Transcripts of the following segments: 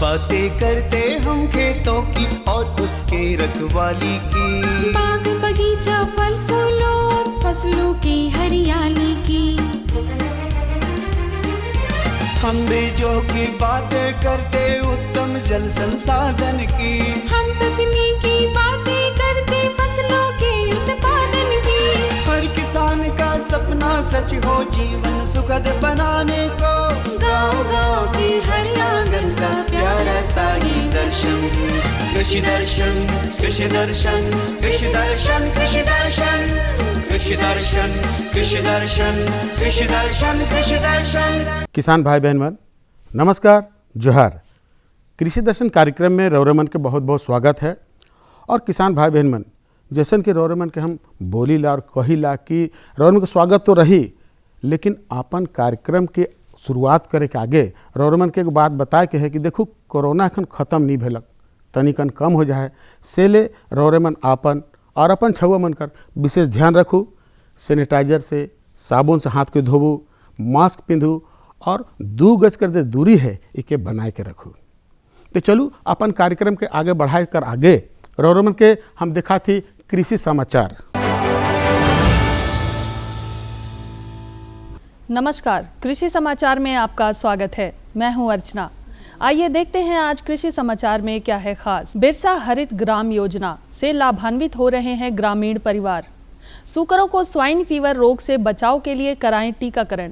बातें करते हम खेतों की और उसके रखवाली की, बाग बगीचा फल फूलों और फसलों की हरियाली की। हम बीजों की बातें करते उत्तम जल संसाधन की, हम तकनीकी बातें करते फसलों के उत्पादन की। हर किसान का सपना सच हो जीवन सुखद बनाने को, गाँव-गाँव के हर आंगन का प्यारा सा ही दर्शन। कृषि दर्शन, कृषि दर्शन, कृषि दर्शन, कृषि दर्शन, कृषि दर्शन, कृषि दर्शन, कृषि दर्शन, कृषि दर्शन। किसान भाई बहन मन नमस्कार, जोहार। कृषि दर्शन कार्यक्रम में रौरमन के बहुत बहुत स्वागत है। और किसान भाई बहन मन जैसन कि रौरमन के हम बोली ला और कही ला कि रौरमन के स्वागत तो रही, लेकिन अपन कार्यक्रम के शुरुआत करे के आगे रौरमन के एक बात बताए के है कि देखो कोरोना एखन खत्म नहीं भेलक, तनिकन कम हो जाए से ले रौरमन आपन और अपन छुआ मन कर विशेष ध्यान रखू। सैनिटाइजर से साबुन से हाथ के धोबू, मास्क पिंधू और 2 गज कर दे दूरी है इके बनाए के रखू। तो चलू अपन कार्यक्रम के आगे बढ़ाए कर आगे रौरमन के हम देखा थी कृषि समाचार। नमस्कार, कृषि समाचार में आपका स्वागत है। मैं हूं अर्चना। आइए देखते हैं आज कृषि समाचार में क्या है खास। बिरसा हरित ग्राम योजना से लाभान्वित हो रहे हैं ग्रामीण परिवार। सूकरों को स्वाइन फीवर रोग से बचाव के लिए कराएं टीकाकरण।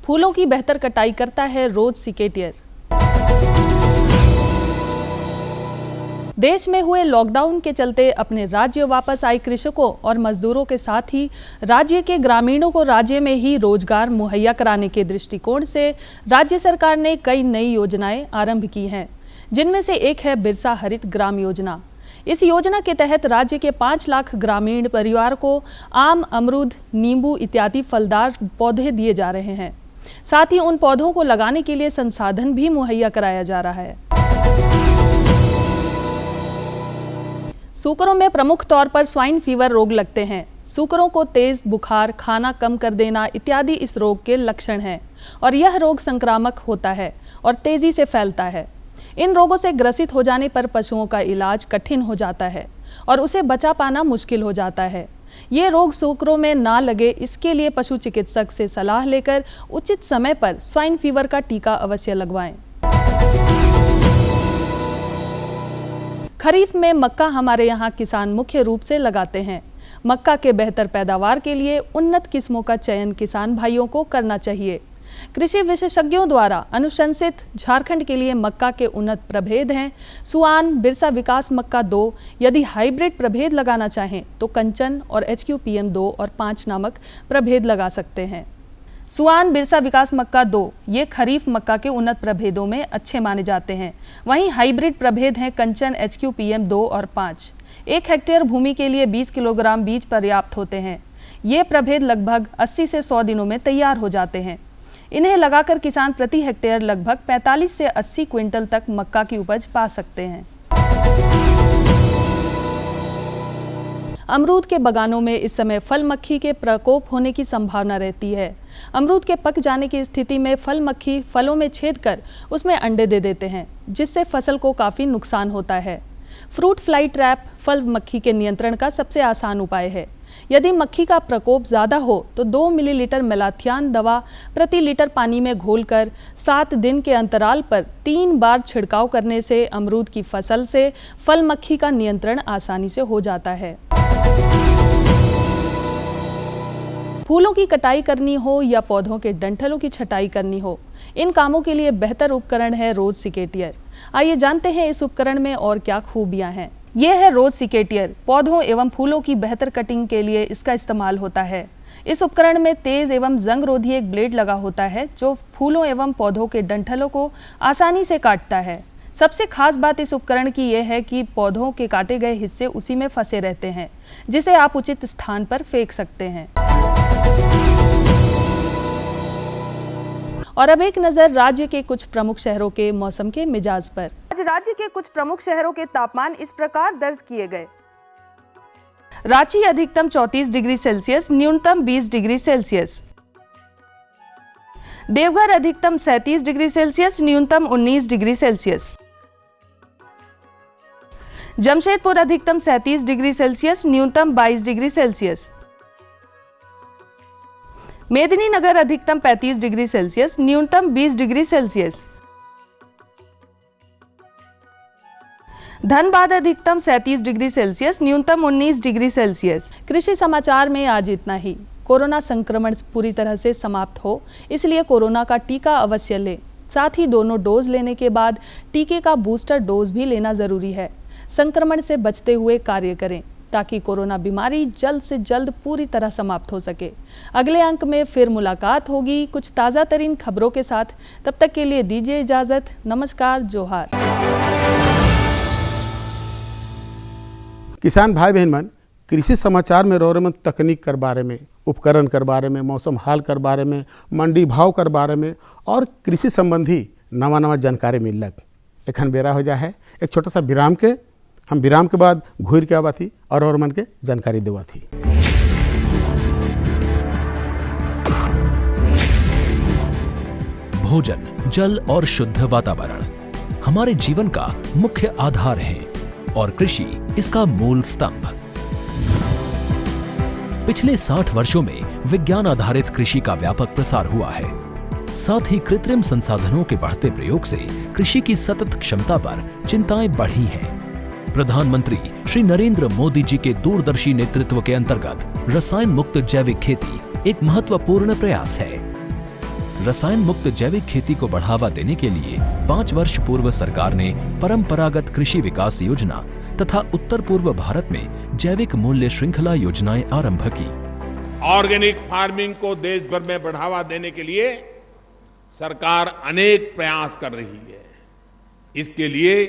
फूलों की बेहतर कटाई करता है रोज सिकेटियर। देश में हुए लॉकडाउन के चलते अपने राज्य वापस आए कृषकों और मजदूरों के साथ ही राज्य के ग्रामीणों को राज्य में ही रोजगार मुहैया कराने के दृष्टिकोण से राज्य सरकार ने कई नई योजनाएं आरंभ की हैं, जिनमें से एक है बिरसा हरित ग्राम योजना। इस योजना के तहत राज्य के 5 लाख ग्रामीण परिवार को आम, अमरूद, नींबू इत्यादि फलदार पौधे दिए जा रहे हैं। साथ ही उन पौधों को लगाने के लिए संसाधन भी मुहैया कराया जा रहा है। सूकरों में प्रमुख तौर पर स्वाइन फीवर रोग लगते हैं। सूकरों को तेज बुखार, खाना कम कर देना इत्यादि इस रोग के लक्षण हैं और यह रोग संक्रामक होता है और तेजी से फैलता है। इन रोगों से ग्रसित हो जाने पर पशुओं का इलाज कठिन हो जाता है और उसे बचा पाना मुश्किल हो जाता है। ये रोग सूकरों में ना लगे, इसके लिए पशु चिकित्सक से सलाह लेकर उचित समय पर स्वाइन फीवर का टीका अवश्य लगवाएं। खरीफ में मक्का हमारे यहाँ किसान मुख्य रूप से लगाते हैं। मक्का के बेहतर पैदावार के लिए उन्नत किस्मों का चयन किसान भाइयों को करना चाहिए। कृषि विशेषज्ञों द्वारा अनुशंसित झारखंड के लिए मक्का के उन्नत प्रभेद हैं सुआन, बिरसा विकास मक्का 2। यदि हाइब्रिड प्रभेद लगाना चाहें तो कंचन और HQPM 2 और 5 नामक प्रभेद लगा सकते हैं। सुआन, बिरसा विकास मक्का 2 ये खरीफ मक्का के उन्नत प्रभेदों में अच्छे माने जाते हैं। वहीं हाइब्रिड प्रभेद हैं कंचन, HQPM 2 और 5। 1 हेक्टेयर भूमि के लिए 20 किलोग्राम बीज पर्याप्त होते हैं। ये प्रभेद लगभग 80 से 100 दिनों में तैयार हो जाते हैं। इन्हें लगाकर किसान प्रति हेक्टेयर लगभग 45 से 80 क्विंटल तक मक्का की उपज पा सकते हैं। अमरूद के बागानों में इस समय फल मक्खी के प्रकोप होने की संभावना रहती है। अमरूद के पक जाने की स्थिति में फल मक्खी फलों में छेद कर उसमें अंडे दे देते हैं, जिससे फसल को काफ़ी नुकसान होता है। फ्रूट फ्लाई ट्रैप फल मक्खी के नियंत्रण का सबसे आसान उपाय है। यदि मक्खी का प्रकोप ज़्यादा हो तो 2 मिलीलीटर मेलाथियान दवा प्रति लीटर पानी में घोलकर 7 दिन के अंतराल पर 3 बार छिड़काव करने से अमरूद की फसल से फल मक्खी का नियंत्रण आसानी से हो जाता है। फूलों की कटाई करनी हो या पौधों के डंठलों की छटाई करनी हो, इन कामों के लिए बेहतर उपकरण है रोज सिकेटियर। आइए जानते हैं इस उपकरण में और क्या खूबियां हैं। यह है रोज सिकेटियर। पौधों एवं फूलों की बेहतर कटिंग के लिए इसका इस्तेमाल होता है। इस उपकरण में तेज एवं जंग रोधी एक ब्लेड लगा होता है जो फूलों एवं पौधों के डंठलों को आसानी से काटता है। सबसे खास बात इस उपकरण की यह है कि पौधों के काटे गए हिस्से उसी में फंसे रहते हैं, जिसे आप उचित स्थान पर फेंक सकते हैं। और अब एक नजर राज्य के कुछ प्रमुख शहरों के मौसम के मिजाज पर। आज राज्य के कुछ प्रमुख शहरों के तापमान इस प्रकार दर्ज किए गए। रांची अधिकतम 34 डिग्री सेल्सियस, न्यूनतम 20 डिग्री सेल्सियस। देवघर अधिकतम 37 डिग्री सेल्सियस, न्यूनतम 19 डिग्री सेल्सियस। जमशेदपुर अधिकतम 37 डिग्री सेल्सियस, न्यूनतम 22 डिग्री सेल्सियस। मेदिनीनगर अधिकतम 35 डिग्री सेल्सियस, न्यूनतम 20 डिग्री सेल्सियस। धनबाद अधिकतम 37 डिग्री सेल्सियस, न्यूनतम 19 डिग्री सेल्सियस। कृषि समाचार में आज इतना ही। कोरोना संक्रमण पूरी तरह से समाप्त हो, इसलिए कोरोना का टीका अवश्य लें। साथ ही दोनों डोज लेने के बाद टीके का बूस्टर डोज भी लेना जरूरी है। संक्रमण से बचते हुए कार्य करें ताकि कोरोना बीमारी जल्द से जल्द पूरी तरह समाप्त हो सके। अगले अंक में फिर मुलाकात होगी कुछ ताज़ा तरीन खबरों के साथ। तब तक के लिए दीजिए इजाज़त। नमस्कार, जोहार। किसान भाई बहन मन, कृषि समाचार में रोरमन तकनीक कर बारे में, उपकरण कर बारे में, मौसम हाल कर बारे में, मंडी भाव कर बारे में और कृषि संबंधी नवा जानकारी मिलक। एखन बेरा हो जा है एक छोटा सा विराम के। हम विराम के बाद घूर के आवा थी और रोरमन के जानकारी देवा थी। भोजन, जल और शुद्ध वातावरण हमारे जीवन का मुख्य आधार है और कृषि इसका मूल स्तंभ। पिछले 60 वर्षों में विज्ञान आधारित कृषि का व्यापक प्रसार हुआ है। साथ ही कृत्रिम संसाधनों के बढ़ते प्रयोग से कृषि की सतत क्षमता पर चिंताएं बढ़ी हैं। प्रधानमंत्री श्री नरेंद्र मोदी जी के दूरदर्शी नेतृत्व के अंतर्गत रसायन मुक्त जैविक खेती एक महत्वपूर्ण प्रयास है। रसायन मुक्त जैविक खेती को बढ़ावा देने के लिए 5 वर्ष पूर्व सरकार ने परंपरागत कृषि विकास योजना तथा उत्तर पूर्व भारत में जैविक मूल्य श्रृंखला योजनाएं आरंभ की। ऑर्गेनिक फार्मिंग को देश भर में बढ़ावा देने के लिए सरकार अनेक प्रयास कर रही है। इसके लिए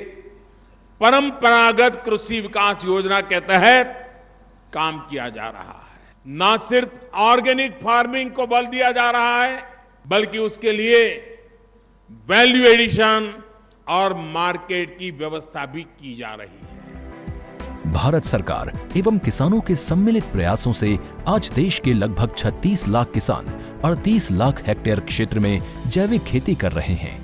परंपरागत कृषि विकास योजना के तहत काम किया जा रहा है। न सिर्फ ऑर्गेनिक फार्मिंग को बल दिया जा रहा है, बल्कि उसके लिए वैल्यू एडिशन और मार्केट की व्यवस्था भी की जा रही है। भारत सरकार एवं किसानों के सम्मिलित प्रयासों से आज देश के लगभग 36 लाख किसान 38 लाख हेक्टेयर क्षेत्र में जैविक खेती कर रहे हैं।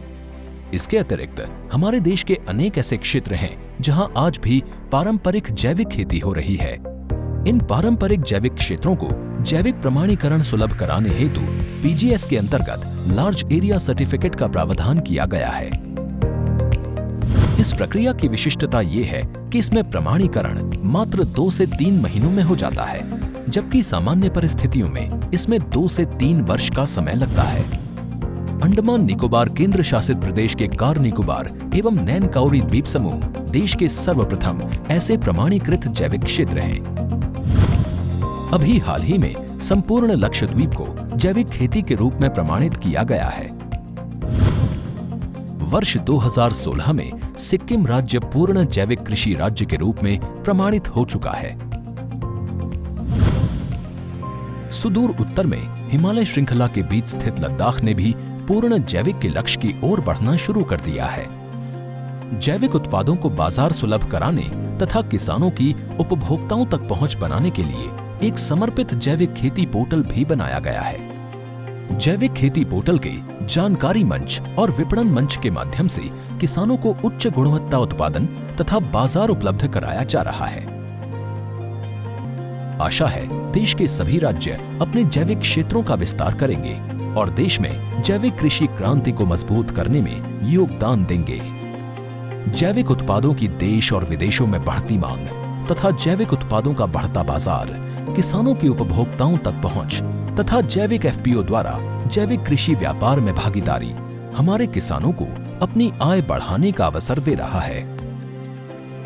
इसके अतिरिक्त हमारे देश के अनेक ऐसे क्षेत्र हैं जहां आज भी पारंपरिक जैविक खेती हो रही है। इन पारंपरिक जैविक क्षेत्रों को जैविक प्रमाणीकरण सुलभ कराने हेतु पीजीएस के अंतर्गत लार्ज एरिया सर्टिफिकेट का प्रावधान किया गया है। इस प्रक्रिया की विशिष्टता ये है कि इसमें प्रमाणीकरण मात्र 2 से 3 महीनों में हो जाता है, जबकि सामान्य परिस्थितियों में इसमें 2 से 3 वर्ष का समय लगता है। अंडमान निकोबार केंद्र शासित प्रदेश के कार निकोबार एवं नैन काउरी द्वीप समूह देश के सर्वप्रथम ऐसे प्रमाणीकृत जैविक क्षेत्र हैं। अभी हाल ही में संपूर्ण लक्षद्वीप को जैविक खेती के रूप में प्रमाणित किया गया है। वर्ष 2016 में सिक्किम राज्य पूर्ण जैविक कृषि राज्य के रूप में प्रमाणित हो चुका है। सुदूर उत्तर में हिमालय श्रृंखला के बीच स्थित लद्दाख ने भी पूर्ण जैविक के लक्ष्य की ओर बढ़ना शुरू कर दिया है। जैविक उत्पादों को बाजार सुलभ कराने तथा किसानों की उपभोक्ताओं तक पहुंच बनाने के लिए एक समर्पित जैविक खेती पोर्टल भी बनाया गया है। जैविक खेती पोर्टल के जानकारी मंच और विपणन मंच के माध्यम से किसानों को उच्च गुणवत्ता उत्पादन तथा बाजार उपलब्ध कराया जा रहा है। आशा है देश के सभी राज्य अपने जैविक क्षेत्रों का विस्तार करेंगे और देश में जैविक कृषि क्रांति को मजबूत करने में योगदान देंगे। जैविक उत्पादों की देश और विदेशों में बढ़ती मांग तथा जैविक उत्पादों का बढ़ता बाजार, किसानों की उपभोक्ताओं तक पहुंच तथा जैविक एफपीओ द्वारा जैविक कृषि व्यापार में भागीदारी हमारे किसानों को अपनी आय बढ़ाने का अवसर दे रहा है।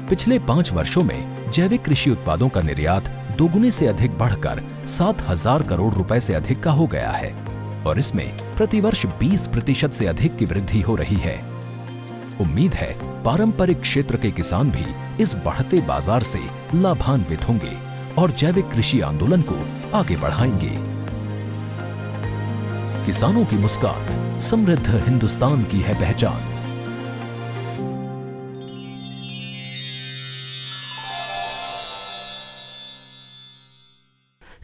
पिछले 5 वर्षों में जैविक कृषि उत्पादों का निर्यात दोगुने से अधिक बढ़कर 7,000 करोड़ रुपए से अधिक का हो गया है और इसमें प्रतिवर्ष 20% से अधिक की वृद्धि हो रही है। उम्मीद है पारंपरिक क्षेत्र के किसान भी इस बढ़ते बाजार से लाभान्वित होंगे और जैविक कृषि आंदोलन को आगे बढ़ाएंगे। किसानों की मुस्कान समृद्ध हिंदुस्तान की है पहचान।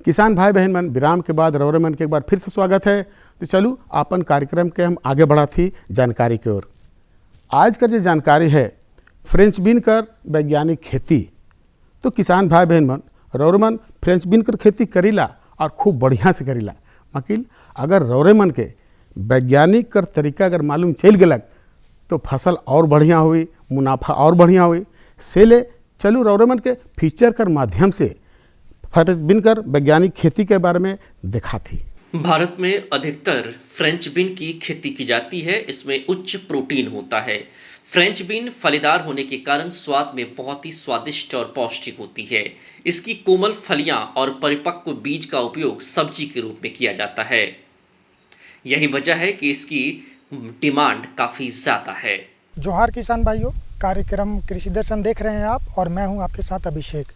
किसान भाई बहन मन, विराम के बाद रौरे मन के एक बार फिर से स्वागत है। तो चलू अपन कार्यक्रम के हम आगे बढ़ा थी जानकारी की ओर। आज का जो जानकारी है फ्रेंच बीन कर वैज्ञानिक खेती। तो किसान भाई बहन मन रौरे मन फ्रेंच बीन कर खेती करीला और खूब बढ़िया से करीला। मकिल अगर रौरे मन के वैज्ञानिक कर तरीका अगर मालूम चल गलक तो फसल और बढ़िया हुई, मुनाफा और बढ़िया हुई। से ले चलू रौरे मन के फीचर कर माध्यम से फ्रेंच बीन कर वैज्ञानिक खेती के बारे में देखा थी। भारत में अधिकतर फ्रेंच बीन की खेती की जाती है। इसमें उच्च प्रोटीन होता है। फ्रेंच बीन फलीदार होने के कारण स्वाद में बहुत ही स्वादिष्ट और पौष्टिक होती है। इसकी कोमल फलियां और परिपक्व बीज का उपयोग सब्जी के रूप में किया जाता है। यही वजह है कि इसकी डिमांड काफ़ी ज़्यादा है। जोहार किसान भाइयों, कार्यक्रम कृषि दर्शन देख रहे हैं आप और मैं हूं आपके साथ अभिषेक।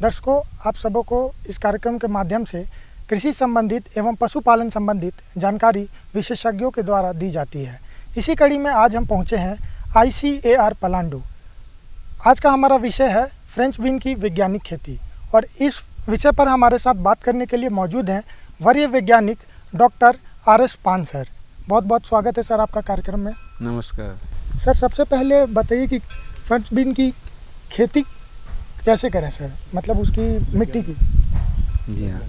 दर्शकों, आप सबों को इस कार्यक्रम के माध्यम से कृषि संबंधित एवं पशुपालन संबंधित जानकारी विशेषज्ञों के द्वारा दी जाती है। इसी कड़ी में आज हम पहुंचे हैं ICAR पलांडू। आज का हमारा विषय है फ्रेंच बीन की वैज्ञानिक खेती और इस विषय पर हमारे साथ बात करने के लिए मौजूद हैं वरीय वैज्ञानिक डॉक्टर RS पान सर। बहुत बहुत स्वागत है सर आपका कार्यक्रम में। नमस्कार सर, सबसे पहले बताइए कि फ्रेंच बीन की खेती कैसे करें सर, मतलब उसकी मिट्टी की। जी हाँ,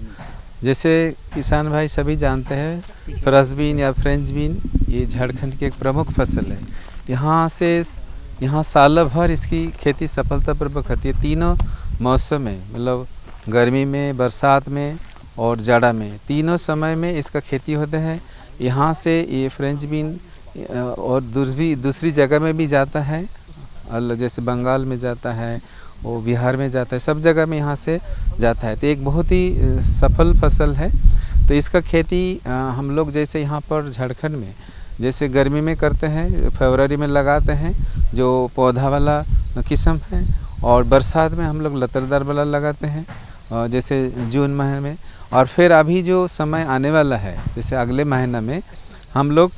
जैसे किसान भाई सभी जानते हैं फ्रेंच बीन या फ्रेंच बीन ये झारखंड की एक प्रमुख फसल है। यहाँ साल भर इसकी खेती सफलतापूर्वक होती है। तीनों मौसम में, मतलब गर्मी में, बरसात में और जाड़ा में, तीनों समय में इसका खेती होता है। यहाँ से ये फ्रेंच बीन और दूसरी जगह में भी जाता है, जैसे बंगाल में जाता है, वो बिहार में जाता है, सब जगह में यहाँ से जाता है। तो एक बहुत ही सफल फसल है। तो इसका खेती हम लोग जैसे यहाँ पर झारखंड में जैसे गर्मी में करते हैं, फरवरी में लगाते हैं जो पौधा वाला किस्म है, और बरसात में हम लोग लतरदार वाला लगाते हैं जैसे जून महीने में। और फिर अभी जो समय आने वाला है जैसे अगले महीना में हम लोग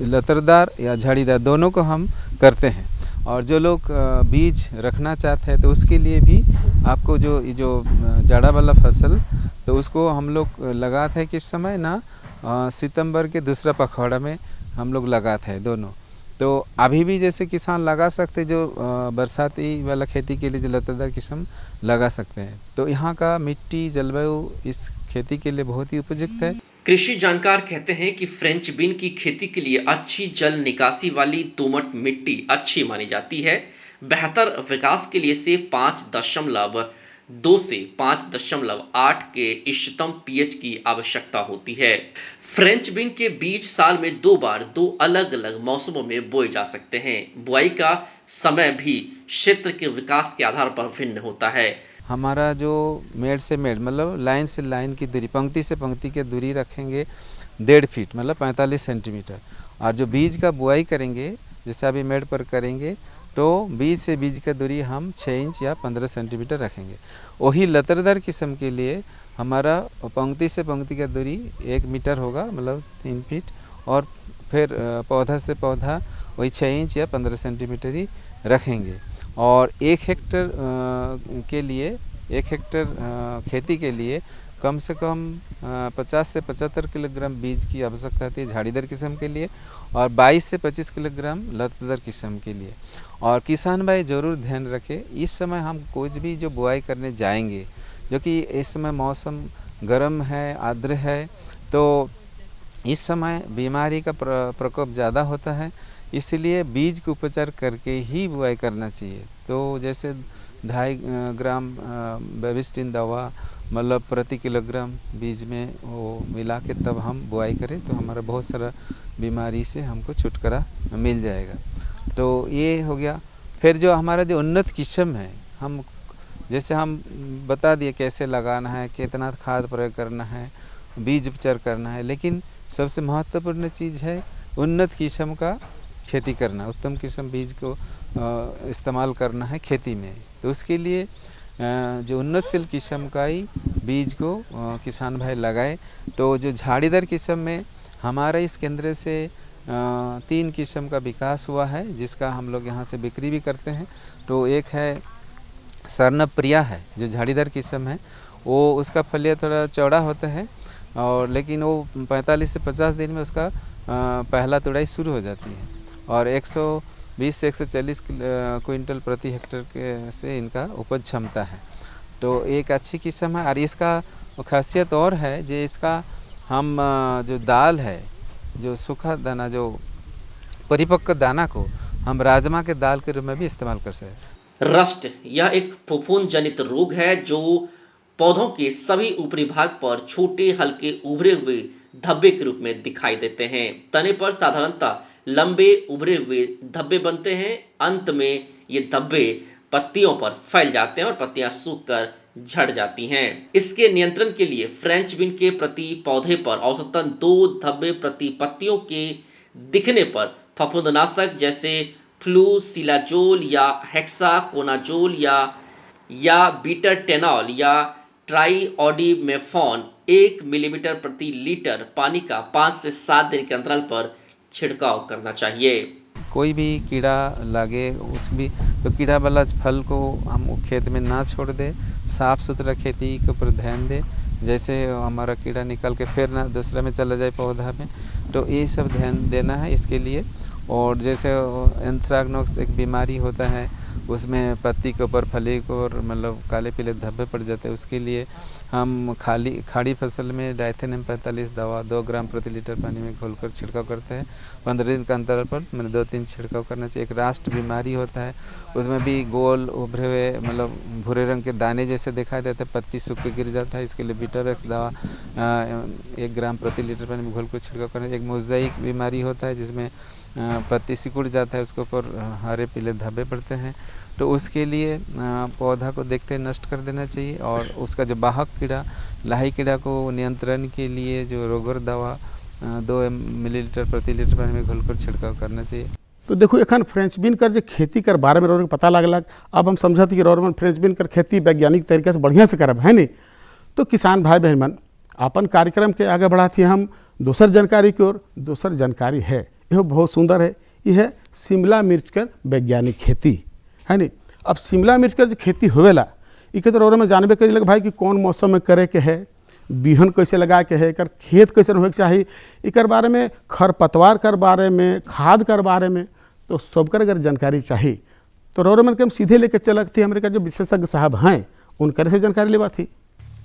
लतरदार या झाड़ीदार दोनों को हम करते हैं। और जो लोग बीज रखना चाहते हैं तो उसके लिए भी आपको जो जाड़ा वाला फसल तो उसको हम लोग लगाते हैं किस समय ना, सितंबर के दूसरा पखवाड़ा में हम लोग लगाते हैं दोनों। तो अभी भी जैसे किसान लगा सकते जो बरसाती वाला खेती के लिए जो लतादार किस्म लगा सकते हैं। तो यहाँ का मिट्टी जलवायु इस खेती के लिए बहुत ही उपयुक्त है। कृषि जानकार कहते हैं कि फ्रेंच बीन की खेती के लिए अच्छी जल निकासी वाली दोमट मिट्टी अच्छी मानी जाती है। बेहतर विकास के लिए से 5.2 से 5.8 के इष्टतम pH की आवश्यकता होती है। फ्रेंच बीन के बीज साल में 2 बार 2 अलग अलग मौसमों में बोए जा सकते हैं। बुआई का समय भी क्षेत्र के विकास के आधार पर भिन्न होता है। हमारा जो मेड़ से मेड़, मतलब लाइन से लाइन की दूरी, पंक्ति से पंक्ति की दूरी रखेंगे 1.5 फीट, मतलब 45 सेंटीमीटर। और जो बीज का बुआई करेंगे, जैसे अभी मेड़ पर करेंगे, तो बीज से बीज का दूरी हम 6 इंच या 15 सेंटीमीटर रखेंगे। वही लतरदार किस्म के लिए हमारा पंक्ति से पंक्ति का दूरी 1 मीटर होगा, मतलब 3 फीट। और फिर पौधा से पौधा वही 6 इंच या 15 सेंटीमीटर ही रखेंगे। और 1 हेक्टर के लिए 1 हेक्टर खेती के लिए कम से कम 50 से 75 किलोग्राम बीज की आवश्यकता होती है झाड़ीदार किस्म के लिए, और 22 से 25 किलोग्राम लतदार किस्म के लिए। और किसान भाई ज़रूर ध्यान रखें, इस समय हम कुछ भी जो बुआई करने जाएंगे, जो कि इस समय मौसम गर्म है, आर्द्र है, तो इस समय बीमारी का प्रकोप ज़्यादा होता है। इसलिए बीज को उपचार करके ही बुआई करना चाहिए। तो जैसे 2.5 ग्राम बेबिस्टिन दवा, मतलब प्रति किलोग्राम बीज में वो मिला के तब हम बुआई करें तो हमारा बहुत सारा बीमारी से हमको छुटकारा मिल जाएगा। तो ये हो गया। फिर जो हमारा जो उन्नत किस्म है, हम जैसे हम बता दिए कैसे लगाना है, कितना खाद प्रयोग करना है, बीज उपचार करना है, लेकिन सबसे महत्वपूर्ण चीज़ है उन्नत किस्म का खेती करना, उत्तम किस्म बीज को इस्तेमाल करना है खेती में। तो उसके लिए जो उन्नतशील किस्म का ही बीज को किसान भाई लगाए। तो जो झाड़ीदार किस्म में हमारा इस केंद्र से 3 किस्म का विकास हुआ है, जिसका हम लोग यहाँ से बिक्री भी करते हैं। तो एक है स्वर्णप्रिया है, जो झाड़ीदार किस्म है, वो उसका फलिया थोड़ा चौड़ा होता है, और लेकिन वो 45 से 50 दिन में उसका पहला तुड़ाई शुरू हो जाती है। और 20 से 140 क्विंटल प्रति हेक्टेयर के से इनका उपज क्षमता है। तो एक अच्छी किस्म है। और इसका खासियत और है जो इसका हम जो दाल है, जो सूखा दाना, जो परिपक्व दाना को हम राजमा के दाल के रूप में भी इस्तेमाल कर सकते हैं। रस्ट यह एक फफूंद जनित रोग है जो पौधों के सभी ऊपरी भाग पर छोटे हल्के उभरे हुए धब्बे के रूप में दिखाई देते हैं। तने पर साधारणतः लंबे उभरे हुए धब्बे बनते हैं। अंत में ये धब्बे पत्तियों पर फैल जाते हैं और पत्तियां सूखकर झड़ जाती हैं। इसके नियंत्रण के लिए फ्रेंच बीन के प्रति पौधे पर औसतन 2 धब्बे प्रति पत्तियों के दिखने पर फफूंदनाशक जैसे फ्लूसिलाजोल या हेक्साकोनाजोल या बीटाटेनॉल या ट्राइओडीमेफॉन 1 मिलीमीटर प्रति लीटर पानी का 5 से 7 दिन के अंतराल पर छिड़काव करना चाहिए। कोई भी कीड़ा लगे उस भी तो कीड़ा वाला फल को हम खेत में ना छोड़ दे, साफ़ सुथरा खेती के ऊपर ध्यान दे। जैसे हमारा कीड़ा निकल के फिर ना दूसरा में चला जाए पौधा में, तो ये सब ध्यान देना है इसके लिए। और जैसे एंथ्रेक्नोज एक बीमारी होता है, उसमें पत्ती के ऊपर फली को और मतलब काले पीले धब्बे पड़ जाते हैं, उसके लिए हम खाड़ी फसल में डाइथेनियम 45 दवा 2 ग्राम प्रति लीटर पानी में घोलकर छिड़काव करते हैं। 15 दिन का अंतराल पर मतलब 2-3 छिड़काव करना चाहिए। एक राष्ट्र बीमारी होता है, उसमें भी गोल उभरे हुए मतलब भूरे रंग के दाने जैसे दिखाई देते हैं, पत्ती सूख के गिर जाता है। इसके लिए बीटावेक्स दवा 1 ग्राम प्रति लीटर पानी में घोलकर छिड़काव करना। एक मोज़ाइक बीमारी होता है जिसमें पत्ती सिकुड़ जाता है, उसके ऊपर हरे पीले धब्बे पड़ते हैं, तो उसके लिए पौधा को देखते नष्ट कर देना चाहिए। और उसका जो वाहक कीड़ा लाही कीड़ा को नियंत्रण के लिए जो रोगर दवा 2 मिलीलीटर प्रति लीटर पानी में घोलकर छिड़काव करना चाहिए। तो देखो एखन फ्रेंच बीन कर जो खेती कर बारे में रोरे पता लगलक। अब हम समझत कि रोरमन फ्रेंच बीन कर खेती वैज्ञानिक तरीके से बढ़िया से करब है नहीं। तो किसान भाई बहन मन अपन कार्यक्रम के आगे बढ़ाती हम दूसर जानकारी की ओर। दूसर जानकारी है यह बहुत सुंदर है, यह है शिमला मिर्च कर वैज्ञानिक खेती है नहीं। अब शिमला मिर्च कर जो खेती होवेला इके तो रोरे में जानबे करी लग भाई कि कौन मौसम में करे के है, बिहन कैसे लगा के है, एकर खेत कैसे होए के चाहिए, इकर बारे में खरपतवार कर बारे में, खाद कर बारे में, तो सबकर अगर जानकारी चाहिए तो रोरे मन के हम सीधे लेके चलक थी। हमारे का जो विशेषज्ञ साहब हैं उनकर से जानकारी लेवा थी।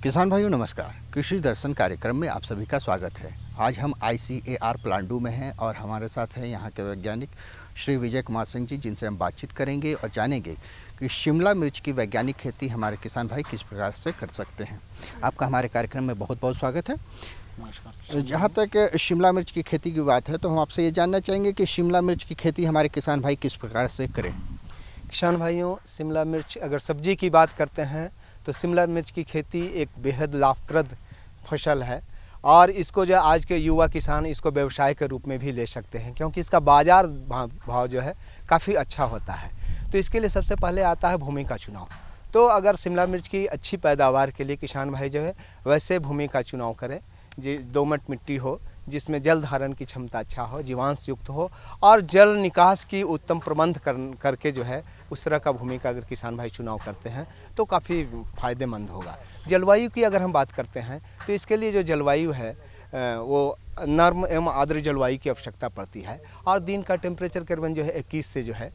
किसान भाइयों नमस्कार, कृषि दर्शन कार्यक्रम में आप सभी का स्वागत है। आज हम ICAR प्लांडू में हैं और हमारे साथ हैं यहाँ के वैज्ञानिक श्री विजय कुमार सिंह जी, जिनसे हम बातचीत करेंगे और जानेंगे कि शिमला मिर्च की वैज्ञानिक खेती हमारे किसान भाई किस प्रकार से कर सकते हैं। आपका हमारे कार्यक्रम में बहुत बहुत स्वागत है। नमस्कार। जहाँ तक शिमला मिर्च की खेती की बात है तो हम आपसे ये जानना चाहेंगे कि शिमला मिर्च की खेती हमारे किसान भाई किस प्रकार से करें। किसान भाइयों, शिमला मिर्च अगर सब्जी की बात करते हैं तो शिमला मिर्च की खेती एक बेहद लाभप्रद फसल है और इसको जो आज के युवा किसान इसको व्यवसाय के रूप में भी ले सकते हैं, क्योंकि इसका बाज़ार भाव जो है काफ़ी अच्छा होता है। तो इसके लिए सबसे पहले आता है भूमि का चुनाव। तो अगर शिमला मिर्च की अच्छी पैदावार के लिए किसान भाई जो है वैसे भूमि का चुनाव करें, जी दोमट मिट्टी हो, जिसमें जल धारण की क्षमता अच्छा हो, जीवांश युक्त हो और जल निकास की उत्तम प्रबंध करके जो है उस तरह का भूमि का अगर किसान भाई चुनाव करते हैं तो काफ़ी फ़ायदेमंद होगा। जलवायु की अगर हम बात करते हैं तो इसके लिए जो जलवायु है वो नर्म एवं आर्द्र जलवायु की आवश्यकता पड़ती है और दिन का टेम्परेचर करीबन जो है 21 से जो है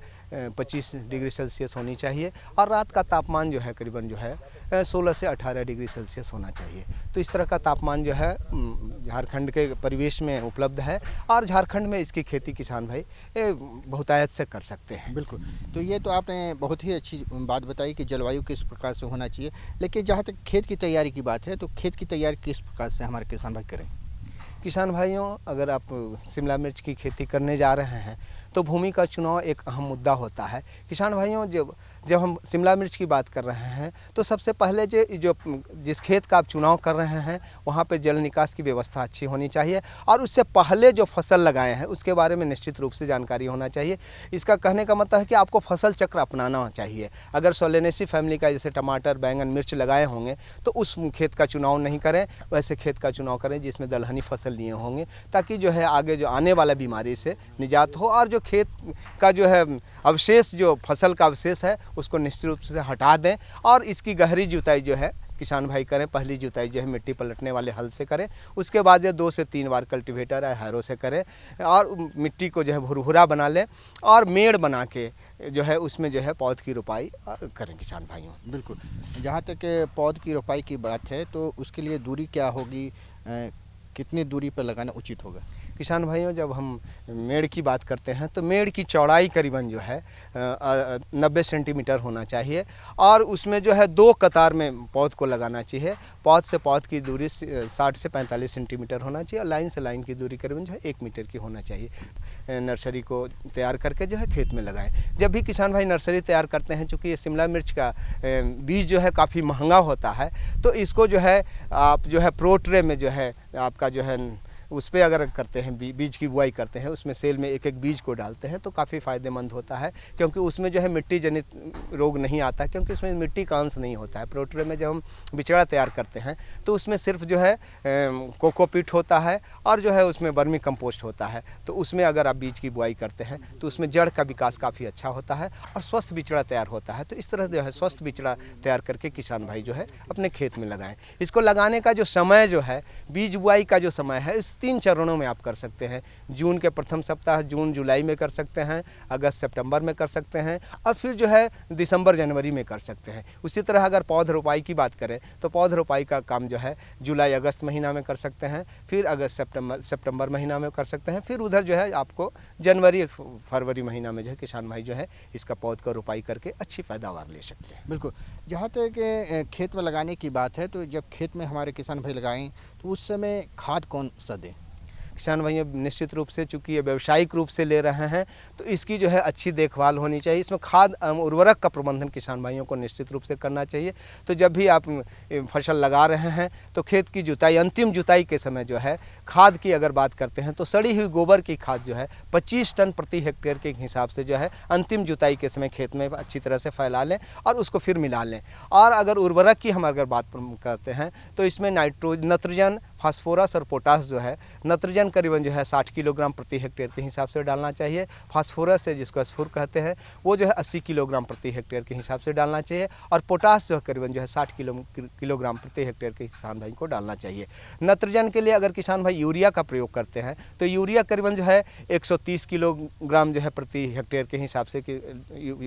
25 डिग्री सेल्सियस होनी चाहिए और रात का तापमान जो है करीबन जो है 16 से 18 डिग्री सेल्सियस होना चाहिए। तो इस तरह का तापमान जो है झारखंड के परिवेश में उपलब्ध है और झारखंड में इसकी खेती किसान भाई बहुतायत से कर सकते हैं। बिल्कुल, तो ये तो आपने बहुत ही अच्छी बात बताई कि जलवायु किस प्रकार से होना चाहिए, लेकिन जहाँ तक खेत की तैयारी की बात है तो खेत की तैयारी किस प्रकार से हमारे किसान भाई करें। किसान भाइयों, अगर आप शिमला मिर्च की खेती करने जा रहे हैं तो भूमि का चुनाव एक अहम मुद्दा होता है। किसान भाइयों, जब हम शिमला मिर्च की बात कर रहे हैं तो सबसे पहले जिस खेत का आप चुनाव कर रहे हैं वहाँ पे जल निकास की व्यवस्था अच्छी होनी चाहिए और उससे पहले जो फसल लगाए हैं उसके बारे में निश्चित रूप से जानकारी होना चाहिए। इसका कहने का मतलब है कि आपको फसल चक्र अपनाना चाहिए। अगर सोलेनेसी फैमिली का जैसे टमाटर, बैंगन, मिर्च लगाए होंगे तो उस खेत का चुनाव नहीं करें, वैसे खेत का चुनाव करें जिसमें दलहनी फसल लिए होंगे, ताकि जो है आगे जो आने वाला बीमारी से निजात हो और जो खेत का जो है अवशेष, जो फसल का अवशेष है उसको निश्चित रूप से हटा दें और इसकी गहरी जुताई जो है किसान भाई करें, पहली जुताई जो है मिट्टी पलटने वाले हल से करें, उसके बाद जो 2 से 3 बार कल्टीवेटर या हैरो से करें और मिट्टी को जो है भुरभुरा बना लें और मेड़ बना के जो है उसमें जो है पौध की रोपाई करें किसान भाइयों। बिल्कुल, जहाँ तक पौध की रोपाई की बात है तो उसके लिए दूरी क्या होगी, कितनी दूरी पर लगाना उचित होगा? किसान भाइयों, जब हम मेड़ की बात करते हैं तो मेड़ की चौड़ाई करीबन जो है 90 सेंटीमीटर होना चाहिए और उसमें जो है 2 कतार में पौध को लगाना चाहिए। पौध से पौध की दूरी 60 से 45 सेंटीमीटर होना चाहिए और लाइन से लाइन की दूरी करीबन जो है 1 मीटर की होना चाहिए। नर्सरी को तैयार करके जो है खेत में लगाएं। जब भी किसान भाई नर्सरी तैयार करते हैं, चूँकि ये शिमला मिर्च का बीज जो है काफ़ी महंगा होता है, तो इसको जो है आप जो है प्रो ट्रे में जो है आपका जो है उस पर अगर करते हैं बीज की बुआई करते हैं, उसमें सेल में एक एक बीज को डालते हैं तो काफ़ी फ़ायदेमंद होता है, क्योंकि उसमें जो है मिट्टी जनित रोग नहीं आता, क्योंकि उसमें मिट्टी का अंश नहीं होता है। प्रोट्रे में जब हम बिचड़ा तैयार करते हैं तो उसमें सिर्फ जो है कोकोपीट होता है और जो है उसमें वर्मी कंपोस्ट होता है, तो उसमें अगर आप बीज की बुआई करते हैं तो उसमें जड़ का विकास काफ़ी अच्छा होता है और स्वस्थ बिचड़ा तैयार होता है। तो इस तरह जो है स्वस्थ बिचड़ा तैयार करके किसान भाई जो है अपने खेत में लगाएं। इसको लगाने का जो समय जो है, बीज बुआई का जो समय है, इस 3 चरणों में आप कर सकते हैं। जून के प्रथम सप्ताह जून जुलाई में कर सकते हैं, अगस्त सितंबर में कर सकते हैं और फिर जो है दिसंबर जनवरी में कर सकते हैं। उसी तरह अगर पौध रोपाई की बात करें तो पौध रोपाई का काम जो है जुलाई अगस्त महीना में कर सकते हैं, फिर अगस्त सितंबर महीना में कर सकते हैं, फिर उधर जो है आपको जनवरी फरवरी महीना में जो है किसान भाई जो है इसका पौध का रोपाई करके अच्छी पैदावार ले सकते हैं। बिल्कुल, जहाँ तक खेत में लगाने की बात है तो जब खेत में हमारे किसान भाई लगाएं तो उस समय खाद कौन सा दें? किसान भाइयों, निश्चित रूप से चूँकि ये व्यावसायिक रूप से ले रहे हैं तो इसकी जो है अच्छी देखभाल होनी चाहिए। इसमें खाद उर्वरक का प्रबंधन किसान भाइयों को निश्चित रूप से करना चाहिए। तो जब भी आप फसल लगा रहे हैं तो खेत की जुताई, अंतिम जुताई के समय जो है खाद की अगर बात करते हैं तो सड़ी हुई गोबर की खाद जो है 25 टन प्रति हेक्टेयर के हिसाब से जो है अंतिम जुताई के समय खेत में अच्छी तरह से फैला लें और उसको फिर मिला लें। और अगर उर्वरक की हम अगर बात करते हैं तो इसमें नत्रजन, फास्फोरस और पोटास जो है, नत्रजन करीबन जो है 60 किलोग्राम प्रति हेक्टेयर के हिसाब से डालना चाहिए। फास्फोरस है जिसको स्फुर कहते हैं, वो जो है 80 किलोग्राम प्रति हेक्टेयर के हिसाब से डालना चाहिए और पोटास जो है करीबन जो है 60 किलोग्राम प्रति हेक्टेयर के किसान भाई को डालना चाहिए। नत्रजन के लिए अगर किसान भाई यूरिया का प्रयोग करते हैं तो यूरिया करीबन जो है 130 किलोग्राम जो है प्रति हेक्टेयर के हिसाब से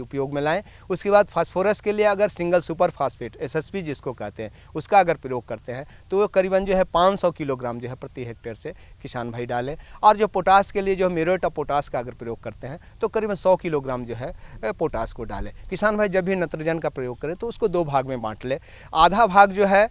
उपयोग में लाएँ। उसके बाद फास्फोरस के लिए अगर सिंगल सुपर फास्फेट SSP जिसको कहते हैं उसका अगर प्रयोग करते हैं तो वो करीबन जो है 500 किलोग्राम जो है प्रति हेक्टेयर से किसान भाई डालें। और जो पोटास के लिए जो म्यूरेट ऑफ पोटास का अगर प्रयोग करते हैं तो करीबन 100 किलोग्राम जो है पोटास को डालें। किसान भाई जब भी नत्रजन का प्रयोग करें तो उसको 2 भाग में बांट ले। आधा भाग जो है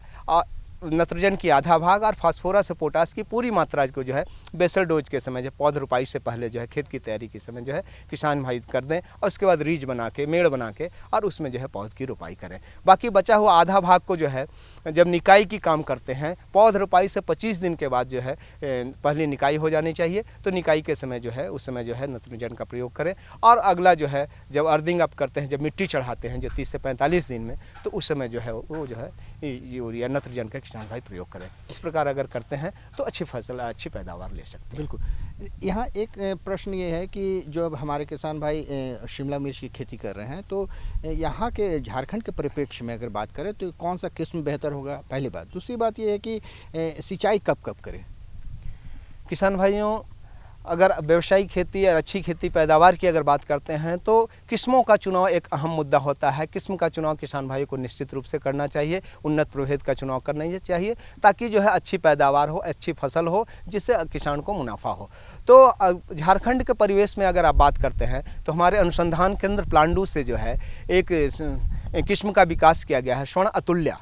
नत्रजन की आधा भाग और फास्फोरस और पोटास की पूरी मात्रा को जो है बेसल डोज के समय जो पौध रोपाई से पहले जो है खेत की तैयारी के समय जो है किसान भाई कर दें और उसके बाद रीज बना के, मेड़ बना के और उसमें जो है पौध की रोपाई करें। बाकी बचा हुआ आधा भाग को जो है जब निकाई की काम करते हैं, पौध रोपाई से 25 दिन के बाद जो है पहले निकाई हो जानी चाहिए, तो निकाई के समय जो है उस समय जो है नत्रजन का प्रयोग करें। और अगला जो है जब अर्थिंग अप करते हैं, जब मिट्टी चढ़ाते हैं जो 30 से 45 दिन में, तो उस समय जो है वो जो है यूरिया नत्रजन का किसान भाई प्रयोग करें। इस प्रकार अगर करते हैं तो अच्छी फसल, अच्छी पैदावार ले सकते हैं। बिल्कुल, यहाँ एक प्रश्न ये है कि जो अब हमारे किसान भाई शिमला मिर्च की खेती कर रहे हैं तो यहाँ के झारखंड के परिप्रेक्ष्य में अगर बात करें तो कौन सा किस्म बेहतर होगा, पहली बात। दूसरी बात ये है कि सिंचाई कब कब करें? किसान भाइयों, अगर व्यवसायिक खेती या अच्छी खेती पैदावार की अगर बात करते हैं तो किस्मों का चुनाव एक अहम मुद्दा होता है। किस्म का चुनाव किसान भाइयों को निश्चित रूप से करना चाहिए, उन्नत प्रभेद का चुनाव करना चाहिए ताकि जो है अच्छी पैदावार हो, अच्छी फसल हो, जिससे किसान को मुनाफा हो। तो झारखंड के परिवेश में अगर आप बात करते हैं तो हमारे अनुसंधान केंद्र प्लांडू से जो है एक किस्म का विकास किया गया है, स्वर्ण अतुल्या।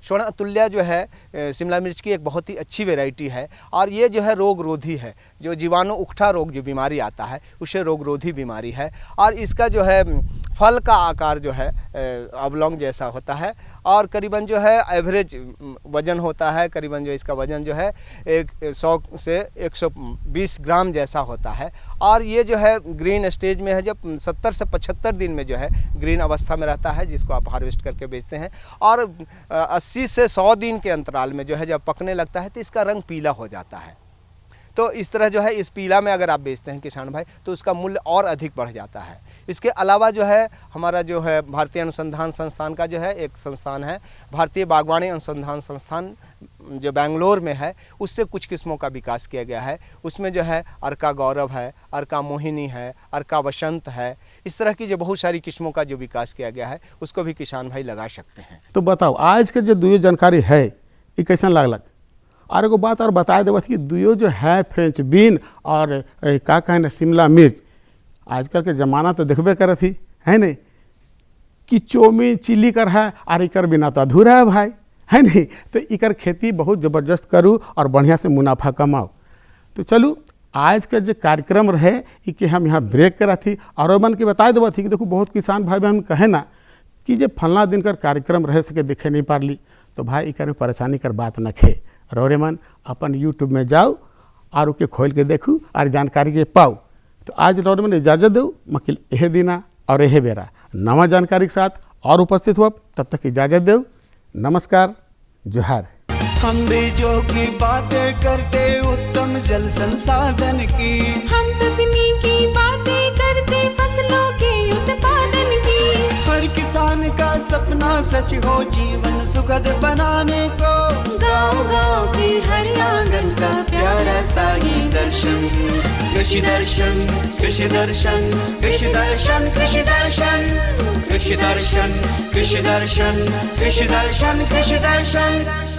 स्वर्ण अतुल्या जो है शिमला मिर्च की एक बहुत ही अच्छी वैरायटी है और ये जो है रोग रोधी है। जो जीवाणु उकठा रोग जो बीमारी आता है उसे रोग रोधी बीमारी है और इसका जो है फल का आकार जो है ऑबलॉन्ग जैसा होता है और करीबन जो है एवरेज वज़न होता है, करीबन जो इसका वज़न जो है 100 से 120 ग्राम जैसा होता है। और ये जो है ग्रीन स्टेज में है, जब 70 से 75 दिन में जो है ग्रीन अवस्था में रहता है, जिसको आप हार्वेस्ट करके बेचते हैं। और 80 से 100 दिन के अंतराल में जो है जब पकने लगता है तो इसका रंग पीला हो जाता है। तो इस तरह जो है इस पीला में अगर आप बेचते हैं किसान भाई तो उसका मूल्य और अधिक बढ़ जाता है। इसके अलावा जो है हमारा जो है भारतीय अनुसंधान संस्थान का जो है एक संस्थान है, भारतीय बागवानी अनुसंधान संस्थान जो बेंगलोर में है, उससे कुछ किस्मों का विकास किया गया है। उसमें जो है अर्का गौरव है, अर्का मोहिनी है, अर्का वसंत है, इस तरह की जो बहुत सारी किस्मों का जो विकास किया गया है उसको भी किसान भाई लगा सकते हैं। तो बताओ आज के जो दुयो जानकारी है ये कैसन लागलक? और एगो बात और बता देवत कि दुयो जो है फ्रेंच बीन और का कहना शिमला मिर्च, आजकल के ज़माना तो देखबे करत ही है नहीं कि चौमीन चिली कर है और इकर बिना तो अधूरा है भाई, है नहीं? तो इकर खेती बहुत ज़बरदस्त करूँ और बढ़िया से मुनाफा कमाओ। तो चलू आज का जो कार्यक्रम रहे कि हम यहाँ ब्रेक करा थी और मन के बता देवत थी कि देखो बहुत किसान भाई बहन कहे ना कि जब फलना दिन कर कार्यक्रम रहे सके देखे नहीं पारली, तो भाई इकर में परेशानी कर बात न खे। रौरे मन अपन यूट्यूब में जाओ और उके खोल के देखूँ और जानकारी के पाओ। तो आज रौरे मन इजाज़त दो, मकिल यह दिना और यह बेरा नवा जानकारी के साथ और उपस्थित हो, तब तक इजाज़त दो। नमस्कार, जोहार। हम बीजों की बातें करते उत्तम जल संसाधन की, हम तकनीकी बातें करते फसलों के उत्पादन की। हर किसान का सपना सच हो जीवन सुखद बनाने को, गाँव-गाँव के हर आंगन का प्यारा सा ये दर्शन। कृषि दर्शन, कृषि दर्शन, कृषि दर्शन, कृषि दर्शन, कृषि दर्शन, कृषि दर्शन, कृषि दर्शन, कृषि दर्शन।